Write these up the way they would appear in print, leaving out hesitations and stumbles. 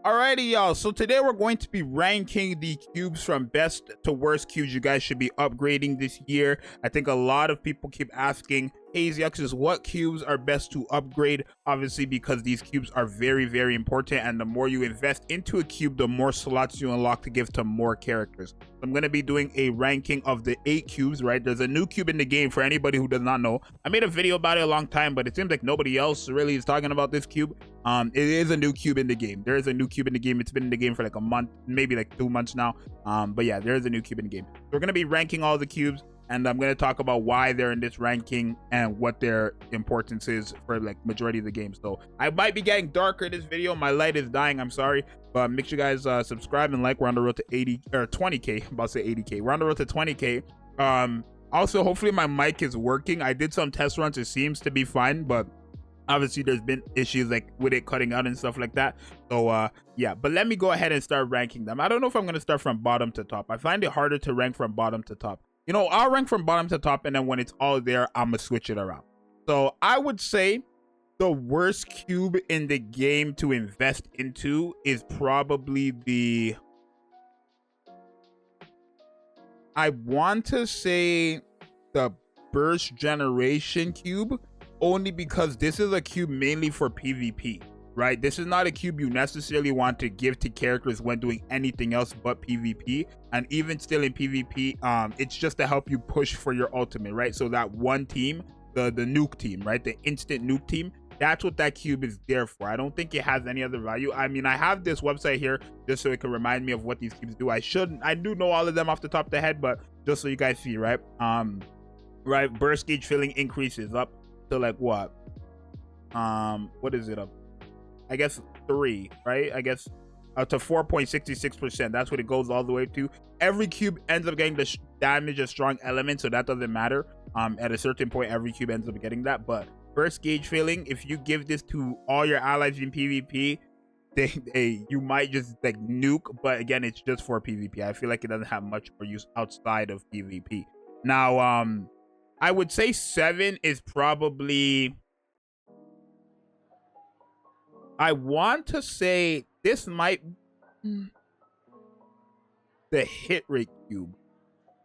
Alrighty, y'all. So today we're going to be ranking the cubes from best to worst cubes you guys should be upgrading this year. I think a lot of people keep asking, hey, Zxous, what cubes are best to upgrade? Obviously, because these cubes are very, very important. And the more you invest into a cube, the more slots you unlock to give to more characters. I'm going to be doing a ranking of the 8 cubes, right? There's a new cube in the game for anybody who does not know. I made a video about it a long time, but it seems like nobody else really is talking about this cube. It is a new cube in the game. There is a new cube in the game. It's been in the game for like a month, maybe like 2 months now. But yeah, there is a new cube in the game. So we're going to be ranking all the cubes, and I'm going to talk about why they're in this ranking and what their importance is for like majority of the game. So I might be getting darker in this video. My light is dying. I'm sorry. But make sure you guys subscribe and like. We're on the road to 80 or 20k. I'm about to say 80k. We're on the road to 20k. Also, hopefully my mic is working. I did some test runs. It seems to be fine, but obviously there's been issues like with it cutting out and stuff like that. So yeah, but let me go ahead and start ranking them. I don't know if I'm going to start from bottom to top. I find it harder to rank from bottom to top. You know, I'll rank from bottom to top, and then when it's all there, I'm gonna switch it around. So I would say the worst cube in the game to invest into is probably the, I want to say the burst generation cube, only because this is a cube mainly for PvP, right? This is not a cube you necessarily want to give to characters when doing anything else but PvP. And even still in PvP, it's just to help you push for your ultimate, right? So that one team, the nuke team, right? The instant nuke team, that's what that cube is there for. I don't think it has any other value. I mean, I have this website here just so it can remind me of what these cubes do. I do know all of them off the top of the head, but just so you guys see, right? Right, burst gauge filling increases up to like what? What is it up? I guess 3, right? I guess up to 4.66%. That's what it goes all the way to. Every cube ends up getting the damage of strong elements, so that doesn't matter. At a certain point, every cube ends up getting that. But burst gauge filling, if you give this to all your allies in PvP, you might just like nuke. But again, it's just for PvP. I feel like it doesn't have much for use outside of PvP. Now, I would say 7 is probably, I want to say this might the hit rate cube.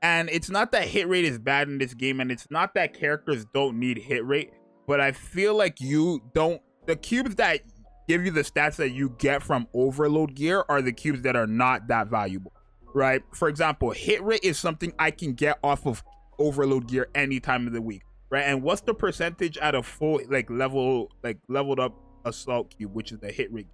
And it's not that hit rate is bad in this game, and it's not that characters don't need hit rate, but I feel like the cubes that give you the stats that you get from overload gear are the cubes that are not that valuable, right? For example, hit rate is something I can get off of overload gear any time of the week, right? And what's the percentage at a full leveled up assault cube, which is the hit rate,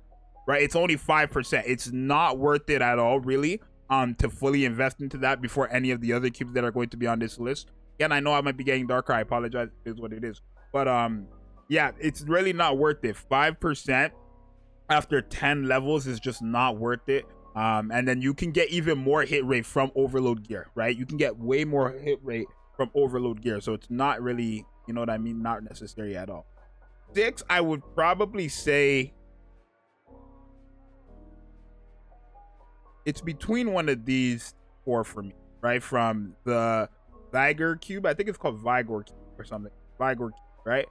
right? It's only 5%. It's not worth it at all, really, to fully invest into that before any of the other cubes that are going to be on this list. Again, I know I might be getting darker. I apologize. It is what it is. But yeah, it's really not worth it. 5% after 10 levels is just not worth it. And then you can get even more hit rate from overload gear, right? You can get way more hit rate from overload gear. So it's not really, you know what I mean? Not necessary at all. 6, I would probably say it's between one of these 4 for me, right? From the Vigor cube, I think it's called Vigor cube or something. Vigor cube, right?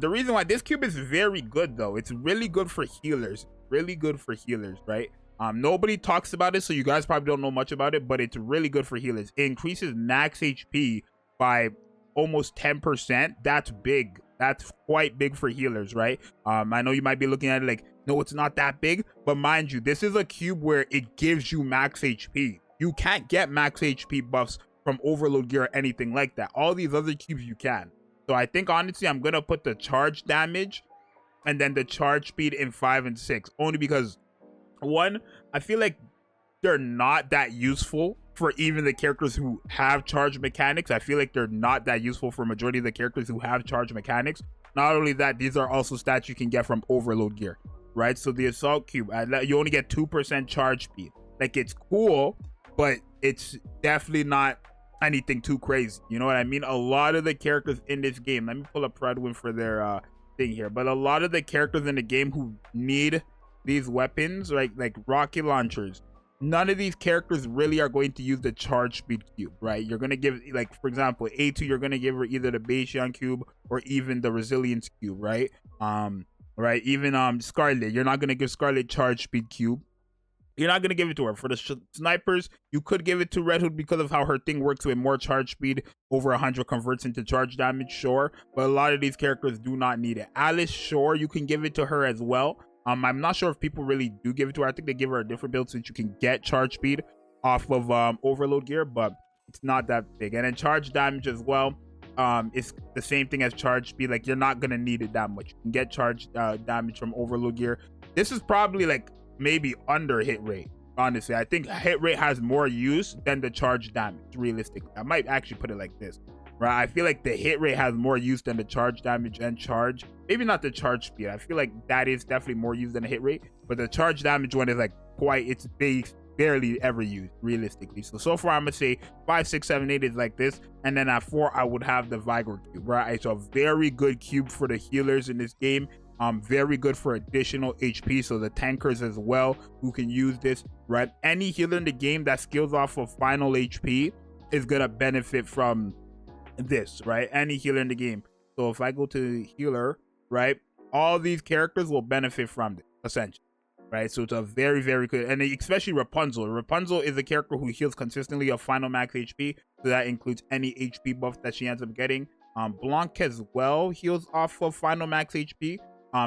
The reason why this cube is very good, though, it's really good for healers. Really good for healers, right? Nobody talks about it, so you guys probably don't know much about it, but it's really good for healers. It increases max HP by almost 10%. That's big. That's quite big for healers, right? I know you might be looking at it like, no, it's not that big, but mind you, this is a cube where it gives you max HP. You can't get max HP buffs from overload gear or anything like that. All these other cubes you can. So I think honestly, I'm gonna put the charge damage and then the charge speed in 5 and 6, only because 1, I feel like they're not that useful for even the characters who have charge mechanics. I feel like they're not that useful for majority of the characters who have charge mechanics. Not only that, these are also stats you can get from overload gear, right? So the assault cube, you only get 2% charge speed. Like, it's cool, but it's definitely not anything too crazy. You know what I mean? A lot of the characters in this game, let me pull up Predwin for their thing here, but a lot of the characters in the game who need these weapons, right, like rocket launchers, none of these characters really are going to use the charge speed cube, right? You're going to give, like, for example, A2, you're going to give her either the Bayesian cube or even the resilience cube, right? Right, even Scarlet, you're not going to give Scarlet charge speed cube, you're not going to give it to her. For the snipers, you could give it to Red Hood because of how her thing works with more charge speed. Over 100 converts into charge damage, sure. But a lot of these characters do not need it. Alice, sure, you can give it to her as well. I'm not sure if people really do give it to her. I think they give her a different build so that you can get charge speed off of overload gear, but it's not that big. And then charge damage as well. It's the same thing as charge speed. Like, you're not going to need it that much. You can get charge damage from overload gear. This is probably like maybe under hit rate. Honestly, I think hit rate has more use than the charge damage. Realistically, I might actually put it like this, right? I feel like the hit rate has more use than the charge damage and charge. Maybe not the charge speed. I feel like that is definitely more used than the hit rate, but the charge damage one is like it's barely ever used realistically. So far I'm gonna say 5, 6, 7, 8 is like this, and then at 4 I would have the Vigor cube, right? It's a very good cube for the healers in this game. Very good for additional HP, so the tankers as well who can use this, right? Any healer in the game that skills off of final HP is gonna benefit from this, right? Any healer in the game. So if I go to healer, right, all these characters will benefit from this essentially, right? So it's a very, very good, and especially Rapunzel. Rapunzel is a character who heals consistently of final max HP, so that includes any HP buff that she ends up getting. Blanc as well heals off of final max HP.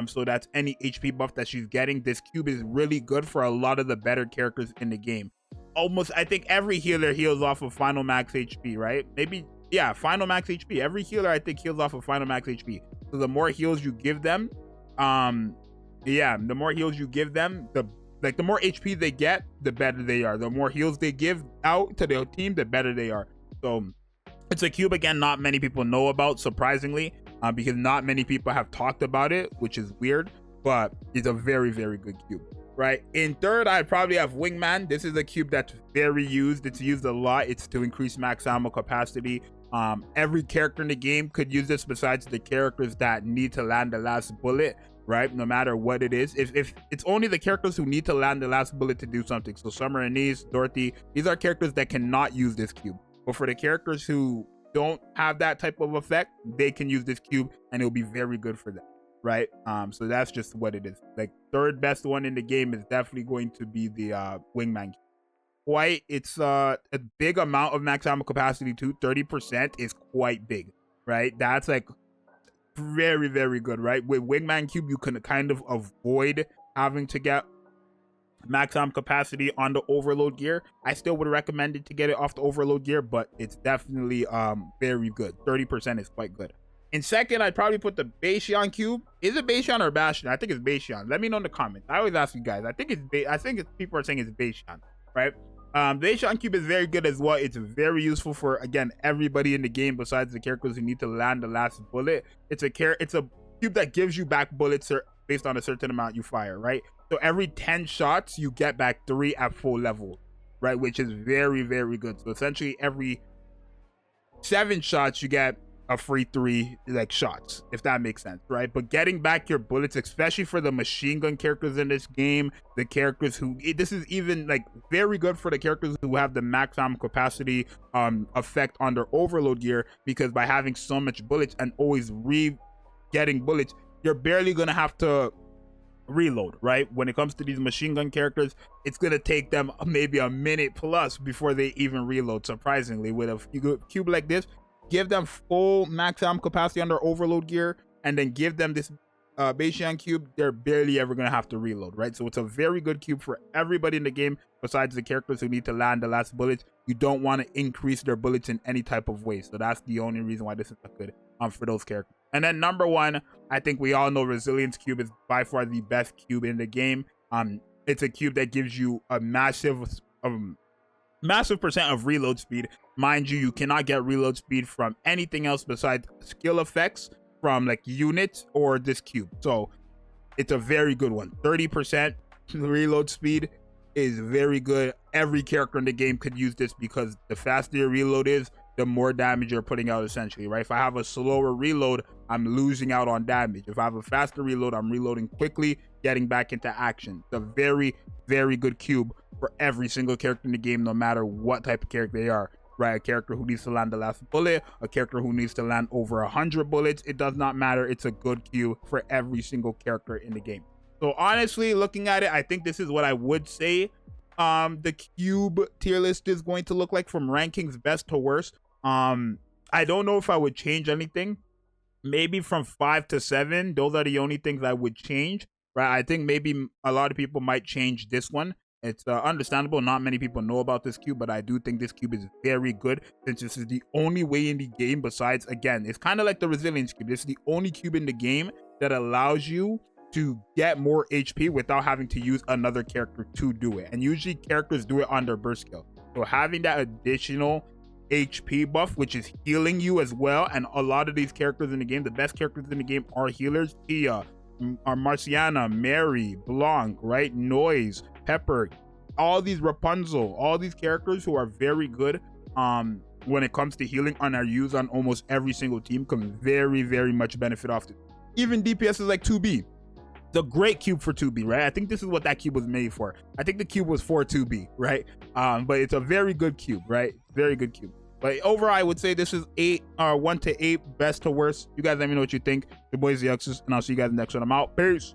So that's any HP buff that she's getting. This cube is really good for a lot of the better characters in the game. Almost, I think every healer heals off of final max HP, right? Maybe, yeah, final max HP. Every healer, I think, heals off of final max HP. So the more heals you give them, yeah, the more heals you give them, the more HP they get, the better they are. The more heals they give out to their team, the better they are. So it's a cube, again, not many people know about, surprisingly. Because not many people have talked about it, which is weird, but it's a very, very good cube, right? In third, I probably have Wingman. This is a cube that's very used. It's used a lot. It's to increase max ammo capacity. Every character in the game could use this besides the characters that need to land the last bullet, right? No matter what it is. If it's only the characters who need to land the last bullet to do something. So Summer and Anise, Dorothy, these are characters that cannot use this cube. But for the characters who don't have that type of effect, they can use this cube and it'll be very good for them, right? So that's just what it is. Like, third best one in the game is definitely going to be the Wingman cube. Quite, it's a big amount of max ammo capacity too. 30% is quite big, right? That's like very, very good, right? With Wingman cube, you can kind of avoid having to get max ammo capacity on the overload gear. I still would recommend it to get it off the overload gear, but it's definitely very good. 30% is quite good. In second, I'd probably put the Bastion cube. Is it Bastion or Bastion? I think it's Bastion. Let me know in the comments. I always ask you guys. I think people are saying it's Bastion, right? Bastion cube is very good as well. It's very useful for, again, everybody in the game besides the characters who need to land the last bullet. It's a cube that gives you back bullets based on a certain amount you fire, right? So every 10 shots, you get back 3 at full level, right? Which is very, very good. So essentially every 7 shots, you get a free 3 like shots, if that makes sense, right? But getting back your bullets, especially for the machine gun characters in this game, the characters who, this is even like very good for the characters who have the max ammo capacity effect on their overload gear, because by having so much bullets and always getting bullets, you're barely gonna have to reload, right? When it comes to these machine gun characters, it's gonna take them maybe a minute plus before they even reload. Surprisingly, with a cube like this, give them full max ammo capacity on their overload gear, and then give them this Bastion cube, they're barely ever gonna have to reload, right? So it's a very good cube for everybody in the game besides the characters who need to land the last bullets. You don't want to increase their bullets in any type of way, so that's the only reason why this is good for those characters. And then number 1, I think we all know Resilience cube is by far the best cube in the game. It's a cube that gives you a massive percent of reload speed. Mind you, you cannot get reload speed from anything else besides skill effects from like units or this cube. So it's a very good one. 30% reload speed is very good. Every character in the game could use this, because the faster your reload is, the more damage you're putting out, essentially, right? If I have a slower reload, I'm losing out on damage. If I have a faster reload, I'm reloading quickly, getting back into action. It's a very, very good cube for every single character in the game, no matter what type of character they are, right? A character who needs to land the last bullet, a character who needs to land over 100 bullets, it does not matter. It's a good cube for every single character in the game. So honestly, looking at it, I think this is what I would say the cube tier list is going to look like from rankings best to worst. I don't know if I would change anything. Maybe from 5 to 7, those are the only things I would change, right? I think maybe a lot of people might change this one. It's understandable. Not many people know about this cube, but I do think this cube is very good since this is the only way in the game besides, again, it's kind of like the resilience cube. This is the only cube in the game that allows you to get more HP without having to use another character to do it. And usually characters do it on their burst skill. So having that additional HP buff, which is healing you as well, and a lot of these characters in the game, the best characters in the game are healers. Tia, Marciana, Mary, Blanc, right? Noise, Pepper, all these Rapunzel, all these characters who are very good when it comes to healing and are used on almost every single team can very much benefit off it. Even DPS is like 2B. It's a great cube for 2B, right? I think this is what that cube was made for. I think the cube was for 2B, right? But it's a very good cube, right? Very good cube. But overall, I would say this is 1 to 8, best to worst. You guys let me know what you think. Your boy Zxous, and I'll see you guys next one. I'm out. Peace.